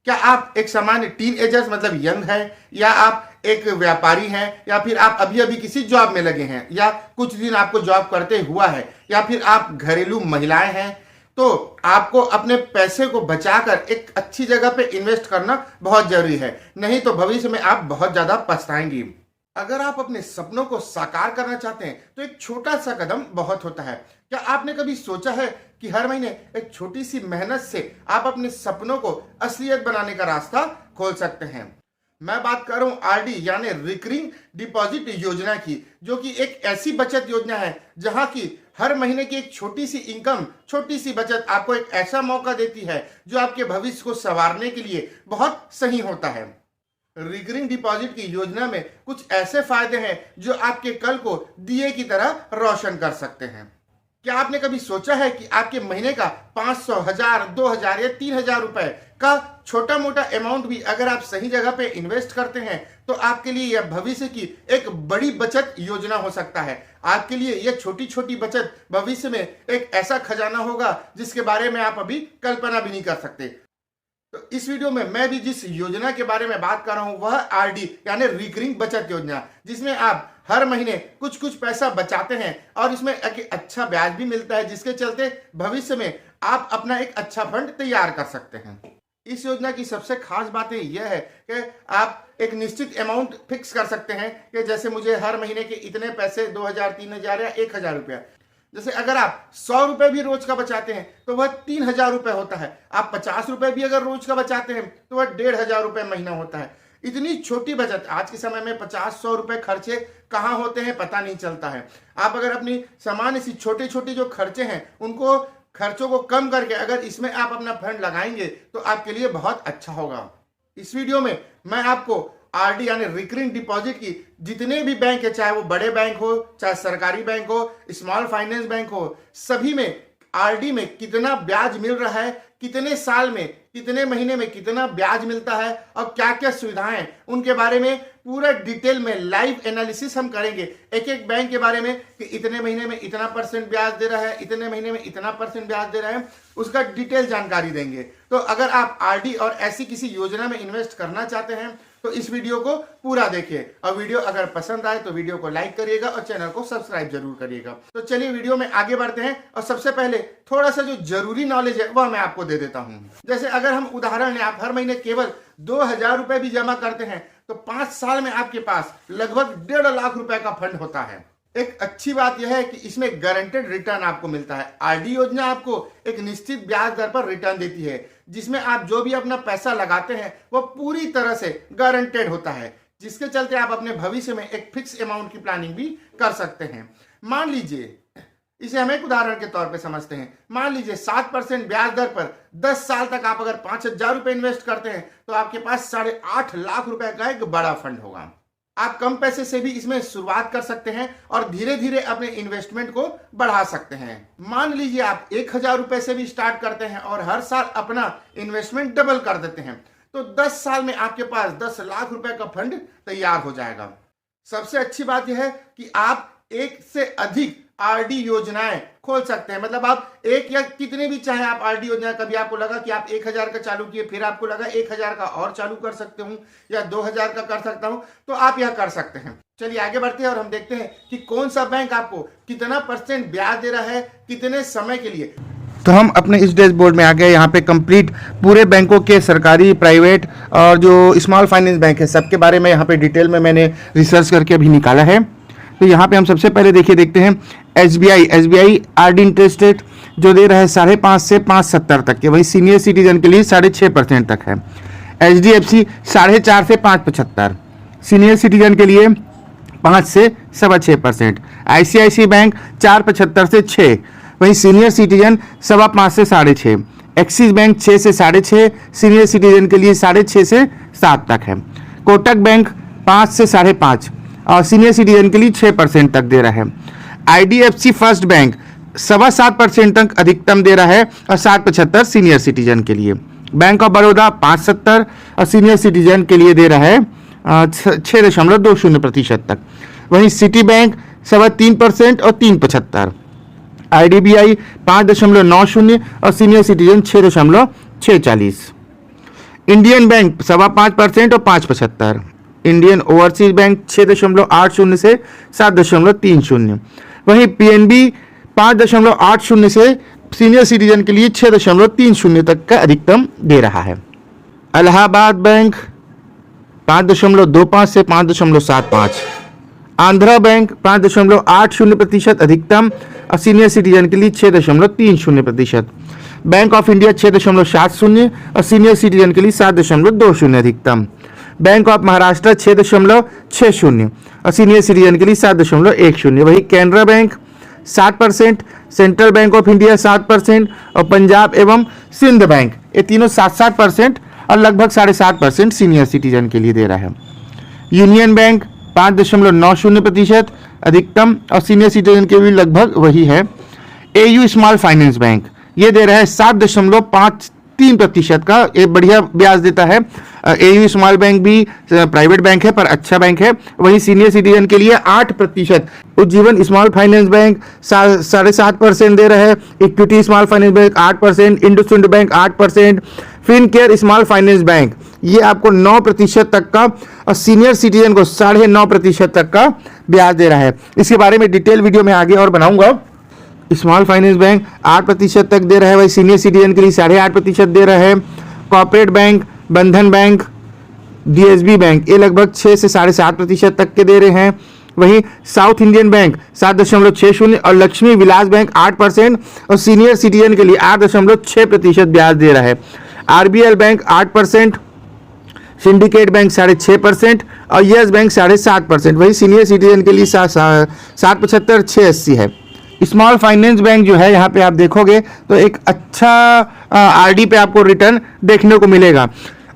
क्या आप एक सामान्य टीनएजर्स मतलब यंग है, या आप एक व्यापारी हैं, या फिर आप अभी अभी किसी जॉब में लगे हैं, या कुछ दिन आपको जॉब करते हुआ है, या फिर आप घरेलू महिलाएं हैं, तो आपको अपने पैसे को बचाकर एक अच्छी जगह पे इन्वेस्ट करना बहुत जरूरी है, नहीं तो भविष्य में आप बहुत ज्यादा पछताएंगी। अगर आप अपने सपनों को साकार करना चाहते हैं तो एक छोटा सा कदम बहुत होता है। क्या आपने कभी सोचा है कि हर महीने एक छोटी सी मेहनत से आप अपने सपनों को असलियत बनाने का रास्ता खोल सकते हैं? मैं बात कर रहा हूं आरडी यानी रिकरिंग डिपॉजिट योजना की, जो कि एक ऐसी बचत योजना है जहां की हर महीने की एक छोटी सी इनकम, छोटी सी बचत आपको एक ऐसा मौका देती है जो आपके भविष्य को संवारने के लिए बहुत सही होता है। रिकरिंग डिपॉजिट की योजना में कुछ ऐसे फायदे हैं जो आपके कल को दिए की तरह रोशन कर सकते हैं। क्या आपने कभी सोचा है कि आपके महीने का 500, 1000, 2000 या 3000 रुपए का छोटा मोटा अमाउंट भी अगर आप सही जगह पे इन्वेस्ट करते हैं तो आपके लिए यह भविष्य की एक बड़ी बचत योजना हो सकता है। आपके लिए यह छोटी छोटी बचत भविष्य में एक ऐसा खजाना होगा जिसके बारे में आप अभी कल्पना भी नहीं कर सकते। तो इस वीडियो में मैं भी जिस योजना के बारे में बात कर रहा हूं वह आरडी यानी रिकरिंग बचत योजना, जिसमें आप हर महीने कुछ कुछ पैसा बचाते हैं और इसमें एक अच्छा ब्याज भी मिलता है, जिसके चलते भविष्य में आप अपना एक अच्छा फंड तैयार कर सकते हैं। इस योजना की सबसे खास बात यह है कि आप एक निश्चित अमाउंट फिक्स कर सकते हैं कि जैसे मुझे हर महीने के इतने पैसे 2000, 3000 या 1000 रुपया। जैसे अगर आप 100 रुपए भी रोज का बचाते हैं तो वह 3000 रुपए होता है। आप 50 रुपए भी अगर रोज का बचाते हैं तो वह 1500 रुपए महीना होता है। इतनी छोटी बचत आज के समय में 50-100 रुपए खर्चे कहाँ होते हैं पता नहीं चलता है। आप अगर अपनी सामान्य सी छोटे छोटे जो खर्चे हैं उनको खर्चों को कम करके अगर इसमें आप अपना फंड लगाएंगे तो आपके लिए बहुत अच्छा होगा। इस वीडियो में मैं आपको आरडी यानी रिकरिंग डिपॉजिट की जितने भी बैंक है, चाहे वो बड़े बैंक हो, चाहे सरकारी बैंक हो, स्मॉल फाइनेंस बैंक हो, सभी में आरडी में कितना ब्याज मिल रहा है, कितने साल में, कितने महीने में कितना ब्याज मिलता है और क्या क्या सुविधाएं, उनके बारे में पूरा डिटेल में लाइव एनालिसिस हम करेंगे। एक एक बैंक के बारे में कि इतने महीने में इतना % ब्याज दे रहा है, इतने महीने में इतना % ब्याज दे रहा है, उसका डिटेल जानकारी देंगे। तो अगर आप आरडी और ऐसी किसी योजना में इन्वेस्ट करना चाहते हैं तो इस वीडियो को पूरा देखिए, और वीडियो अगर पसंद आए तो वीडियो को लाइक करिएगा और चैनल को सब्सक्राइब जरूर करिएगा। तो चलिए वीडियो में आगे बढ़ते हैं और सबसे पहले थोड़ा सा जो जरूरी नॉलेज है वह मैं आपको दे देता हूं। जैसे अगर हम उदाहरण लें, आप हर महीने केवल 2000 रुपए भी जमा करते हैं तो 5 साल में आपके पास लगभग 1.5 लाख रुपए का फंड होता है। एक अच्छी बात यह है कि इसमें गारंटेड रिटर्न आपको मिलता है। आरडी योजना आपको एक निश्चित ब्याज दर पर रिटर्न देती है, जिसमें आप जो भी अपना पैसा लगाते हैं वह पूरी तरह से गारंटेड होता है, जिसके चलते आप अपने भविष्य में एक फिक्स अमाउंट की प्लानिंग भी कर सकते हैं। मान लीजिए, इसे हम एक उदाहरण के तौर पे समझते हैं, मान लीजिए 7% ब्याज दर पर 10 साल तक आप अगर 5000 रुपए इन्वेस्ट करते हैं तो आपके पास 8.5 लाख रुपए का एक बड़ा फंड होगा। आप कम पैसे से भी इसमें शुरुआत कर सकते हैं और धीरे धीरे अपने इन्वेस्टमेंट को बढ़ा सकते हैं। मान लीजिए आप 1000 रुपए से भी स्टार्ट करते हैं और हर साल अपना इन्वेस्टमेंट डबल कर देते हैं तो 10 साल में आपके पास 10 लाख रुपए का फंड तैयार हो जाएगा। सबसे अच्छी बात यह है कि आप एक से अधिक आरडी योजनाएं खोल सकते हैं। मतलब आप एक या कितने भी चाहे आप आरडी योजना, कभी आपको लगा कि आप 1000 का चालू किए, फिर आपको लगा 1000 का और चालू कर सकते हूं या 2000 का कर सकता हूं, तो आप यह कर सकते हैं। चलिए आगे बढ़ते हैं और हम देखते हैं कि कौन सा बैंक आपको कितना % ब्याज दे रहा है, कितने समय के लिए। तो हम अपने इस डैशबोर्ड में आ गए। यहाँ पे कंप्लीट पूरे बैंकों के सरकारी, प्राइवेट और जो स्मॉल फाइनेंस बैंक है सबके बारे में यहाँ पे डिटेल में मैंने रिसर्च करके अभी निकाला है। तो यहाँ पे हम सबसे पहले देखते हैं एसबीआई आरडी इंटरेस्ट रेट जो दे रहा है 5.5 से 5.70 तक के, वही सीनियर सिटीजन के लिए 6.5% तक है। एचडीएफसी 4.5 से 5.75, सीनियर सिटीजन के लिए 5 से 6.25%। आईसीआईसीआई बैंक 4.75 से 6, वहीं सीनियर सिटीजन 5.25 से 6.5। एक्सिस बैंक 6 से 6.5, सीनियर सिटीजन के लिए 6.5 से 7 तक है। कोटक बैंक 5 से 5.5 और सीनियर सिटीजन के लिए 6% तक दे रहा है। आईडीएफसी फर्स्ट बैंक 7.25% तक अधिकतम दे रहा है और 7.75 सीनियर सिटीजन के लिए। बैंक ऑफ बड़ौदा 5.70 और सीनियर सिटीजन के लिए दे रहा है 6.20% तक। वहीं सिटी बैंक 3.25% और 3.75। आईडीबीआई 5.90 और सीनियर सिटीजन 6.46। इंडियन बैंक 5.25% और 5.75। इंडियन ओवरसीज बैंक 6.80 से 7.30। वहीं पीएनबी 5.80 से सीनियर सिटीजन के लिए 6.30 तक का अधिकतम दे रहा है। इलाहाबाद बैंक 5.25 से 5.75। आंध्रा बैंक 5.80% अधिकतम और सीनियर सिटीजन के लिए 6.30%। बैंक ऑफ इंडिया 6.70 और सीनियर सिटीजन के लिए 7.20 अधिकतम। बैंक ऑफ महाराष्ट्र 6.60 और सीनियर सिटीजन के लिए 7.10। वही Canara bank 7%, central bank of India 7% और पंजाब एवं सिंध बैंक, ये तीनों 7% और लगभग 7.5% सीनियर सिटीजन के लिए दे रहा है। यूनियन बैंक 5.90% अधिकतम और सीनियर सिटीजन के लिए लगभग वही है। एयू स्मॉल फाइनेंस बैंक ये दे रहा है 7.53% का, एक बढ़िया ब्याज देता है। एयू स्मॉल बैंक भी प्राइवेट बैंक है पर अच्छा बैंक है। वही सीनियर सिटीजन के लिए 8%। उज्जीवन स्मॉल फाइनेंस बैंक 7.5% दे रहा है। Equity small finance bank 8%, IndusInd bank 8%, Fincare small finance bank ये आपको 9% तक का और सीनियर सिटीजन को 9.5% तक का ब्याज दे रहा है। इसके बारे में डिटेल वीडियो में आगे और बनाऊंगा। स्मॉल फाइनेंस बैंक 8% तक दे रहा है, वही सीनियर सिटीजन के लिए 8.5% दे रहा है। कॉर्पोरेट बैंक, बंधन बैंक, डीएसबी बैंक ये लगभग 6 से 7.5% तक के दे रहे हैं। वहीं साउथ इंडियन बैंक 7.60 और लक्ष्मी विलास बैंक 8% और सीनियर सिटीजन के लिए 8.6% ब्याज दे रहा है। आरबीएल बैंक 8%, सिंडिकेट बैंक 6.5% और यस बैंक 7.5%। वही सीनियर सिटीजन के लिए 7.75 6.80 है। स्मॉल फाइनेंस बैंक जो है यहाँ पे आप देखोगे तो एक अच्छा आरडी पे आपको रिटर्न देखने को मिलेगा।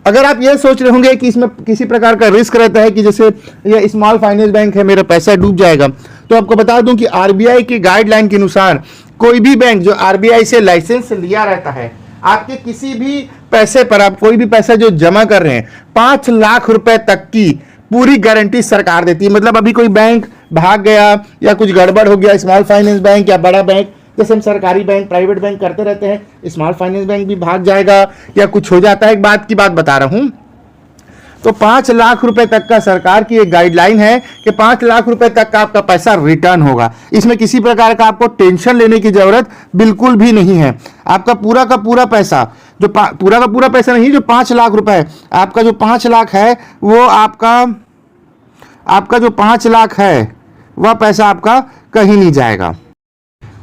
अगर आप ये सोच रहे होंगे कि इसमें किसी प्रकार का रिस्क रहता है कि जैसे ये स्मॉल फाइनेंस बैंक है मेरा पैसा डूब जाएगा, तो आपको बता दूं कि आरबीआई की गाइडलाइन के अनुसार कोई भी बैंक जो आरबीआई से लाइसेंस लिया रहता है, आपके किसी भी पैसे पर, आप कोई भी पैसा जो जमा कर रहे हैं 5 लाख रुपए तक की पूरी गारंटी सरकार देती है। मतलब अभी कोई बैंक भाग गया या कुछ गड़बड़ हो गया, स्मॉल फाइनेंस बैंक या बड़ा बैंक, जैसे हम सरकारी बैंक प्राइवेट बैंक करते रहते हैं, स्मॉल फाइनेंस बैंक भी भाग जाएगा या कुछ हो जाता है, एक बात की बात बता रहा हूं, तो 5 लाख रुपए तक का सरकार की एक गाइडलाइन है कि 5 लाख रुपए तक का आपका पैसा रिटर्न होगा। इसमें किसी प्रकार का आपको टेंशन लेने की जरूरत बिल्कुल भी नहीं है। आपका पूरा का पूरा पैसा, जो पूरा का पूरा पैसा नहीं, जो 5 लाख रुपए है, आपका जो 5 लाख है वो आपका जो 5 लाख है वह पैसा आपका कहीं नहीं जाएगा।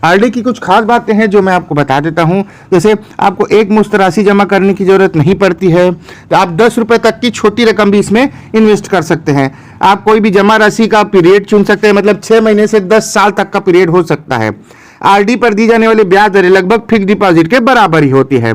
आरडी की कुछ खास बातें हैं जो मैं आपको बता देता हूं। जैसे आपको एक मुश्त राशि जमा करने की जरूरत नहीं पड़ती है, तो आप 10 रुपए तक की छोटी रकम भी इसमें इन्वेस्ट कर सकते हैं। आप कोई भी जमा राशि का पीरियड चुन सकते हैं, मतलब 6 महीने से 10 साल तक का पीरियड हो सकता है। आरडी पर दी जाने वाली ब्याज दरें लगभग फिक्स डिपॉजिट के बराबर ही होती है।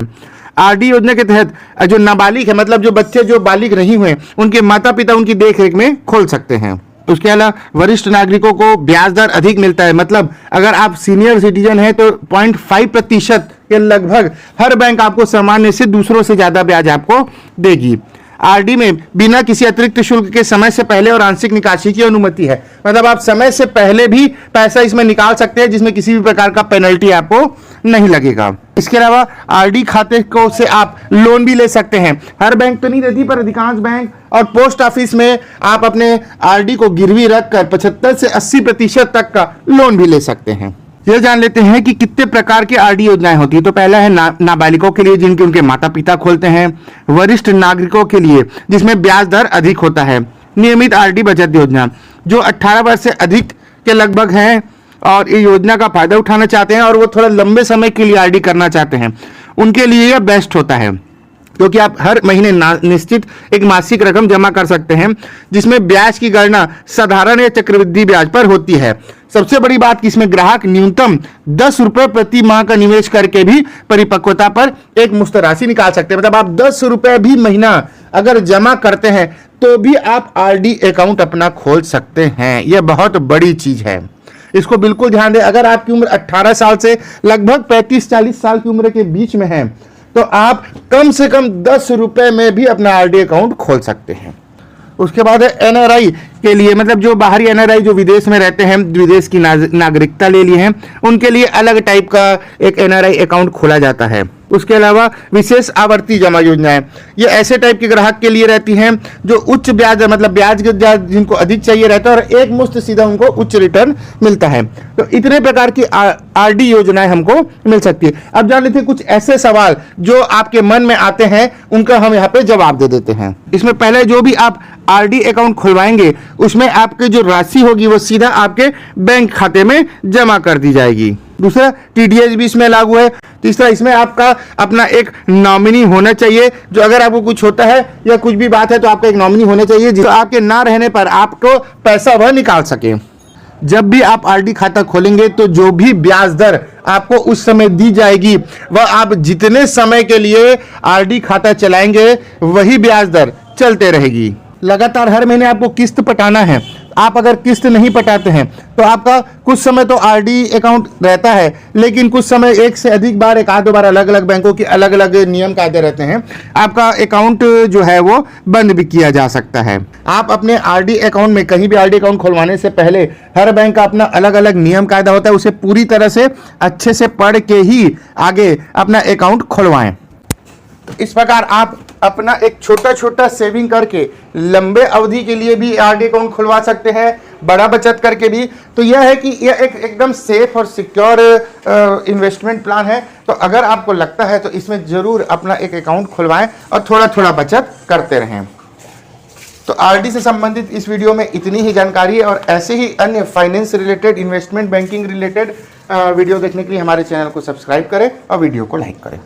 आरडी योजना के तहत जो नाबालिग है, मतलब जो बच्चे जो बालिग नहीं हुए, उनके माता पिता उनकी देखरेख में खोल सकते हैं। उसके अलावा वरिष्ठ नागरिकों को ब्याज दर अधिक मिलता है। मतलब अगर आप सीनियर सिटीजन हैं तो 0.5% के लगभग हर बैंक आपको सामान्य से दूसरों से ज्यादा ब्याज आपको देगी। आरडी में बिना किसी अतिरिक्त शुल्क के समय से पहले और आंशिक निकासी की अनुमति है। मतलब आप समय से पहले भी पैसा इसमें निकाल सकते हैं, जिसमें किसी भी प्रकार का पेनल्टी आपको नहीं लगेगा। इसके अलावा आरडी खाते को से आप लोन भी ले सकते हैं। हर बैंक तो नहीं देती, पर अधिकांश बैंक और पोस्ट ऑफिस में आप अपने आरडी को गिरवी रखकर 75 से 80% तक का लोन भी ले सकते हैं। यह जान लेते हैं कि कितने प्रकार की आरडी योजनाएं होती है। तो पहला है नाबालिगों के लिए, जिनके उनके माता पिता खोलते हैं। वरिष्ठ नागरिकों के लिए, जिसमें ब्याज दर अधिक होता है। नियमित आरडी बचत योजना, जो 18 वर्ष से अधिक के लगभग हैं और ये योजना का फायदा उठाना चाहते हैं और वो थोड़ा लंबे समय के लिए आरडी करना चाहते हैं, उनके लिए यह बेस्ट होता है, क्योंकि आप हर महीने निश्चित एक मासिक रकम जमा कर सकते हैं, जिसमें ब्याज की गणना साधारण या चक्रवृद्धि ब्याज पर होती है। सबसे बड़ी बात कि इसमें ग्राहक न्यूनतम 10 रुपए प्रति माह का निवेश करके भी परिपक्वता पर एक मुश्त राशि निकाल सकते हैं। मतलब आप 10 रुपए भी महीना अगर जमा करते हैं तो भी आप आरडी अकाउंट अपना खोल सकते हैं। यह बहुत बड़ी चीज है, इसको बिल्कुल ध्यान दें। अगर आपकी उम्र 18 साल से लगभग 35-40 साल की उम्र के बीच में है, तो आप कम से कम 10 रुपए में भी अपना आरडी अकाउंट खोल सकते हैं। उसके बाद है एनआरआई के लिए, मतलब जो बाहरी एनआरआई जो विदेश में रहते हैं, विदेश की नागरिकता ले ली है, उनके लिए अलग टाइप का एक एनआरआई अकाउंट खोला जाता है। उसके अलावा विशेष आवर्ती जमा योजनाएं, ये ऐसे टाइप के ग्राहक के लिए रहती हैं जो उच्च ब्याज मतलब ब्याज के जिनको अधिक चाहिए रहता है और एक मुश्त सीधा उनको उच्च रिटर्न मिलता है। तो इतने प्रकार की आरडी योजनाएं हमको मिल सकती है। अब जान लेते हैं कुछ ऐसे सवाल जो आपके मन में आते हैं, उनका हम यहाँ पे जवाब दे देते हैं। इसमें पहले जो भी आप आरडी अकाउंट खुलवाएंगे उसमें आपकी जो राशि होगी वो सीधा आपके बैंक खाते में जमा कर दी जाएगी। दूसरा, टीडीएस भी इसमें लागू है। तीसरा, इसमें आपका अपना एक नॉमिनी होना चाहिए, जो अगर आपको कुछ होता है या कुछ भी बात है तो आपका एक नॉमिनी होना चाहिए जो आपके ना रहने पर आपको पैसा वह निकाल सके। जब भी आप आरडी खाता खोलेंगे तो जो भी ब्याज दर आपको उस समय दी जाएगी वह आप जितने समय के लिए आरडी खाता चलाएंगे वही ब्याज दर चलते रहेगी। लगातार हर महीने आपको किस्त पटाना है। आप अगर किस्त नहीं पटाते हैं तो आपका कुछ समय तो आरडी अकाउंट रहता है, लेकिन कुछ समय एक से अधिक बार, एक आध दो बार अलग अलग बैंकों के अलग अलग नियम कायदे रहते हैं, आपका अकाउंट जो है वो बंद भी किया जा सकता है। आप अपने आरडी अकाउंट में कहीं भी आरडी अकाउंट खुलवाने से पहले हर बैंक का अपना अलग अलग नियम कायदा होता है, उसे पूरी तरह से अच्छे से पढ़ के ही आगे अपना अकाउंट खुलवाएं। तो इस प्रकार आप अपना एक छोटा छोटा सेविंग करके लंबे अवधि के लिए भी आरडी अकाउंट खुलवा सकते हैं, बड़ा बचत करके भी। तो यह है कि यह एक एकदम सेफ और सिक्योर इन्वेस्टमेंट प्लान है। तो अगर आपको लगता है तो इसमें जरूर अपना एक अकाउंट खुलवाएं और थोड़ा थोड़ा बचत करते रहें। तो आरडी से संबंधित इस वीडियो में इतनी ही जानकारी है और ऐसे ही अन्य finance related, investment banking related video देखने के लिए हमारे चैनल को सब्सक्राइब करें और वीडियो को लाइक करें।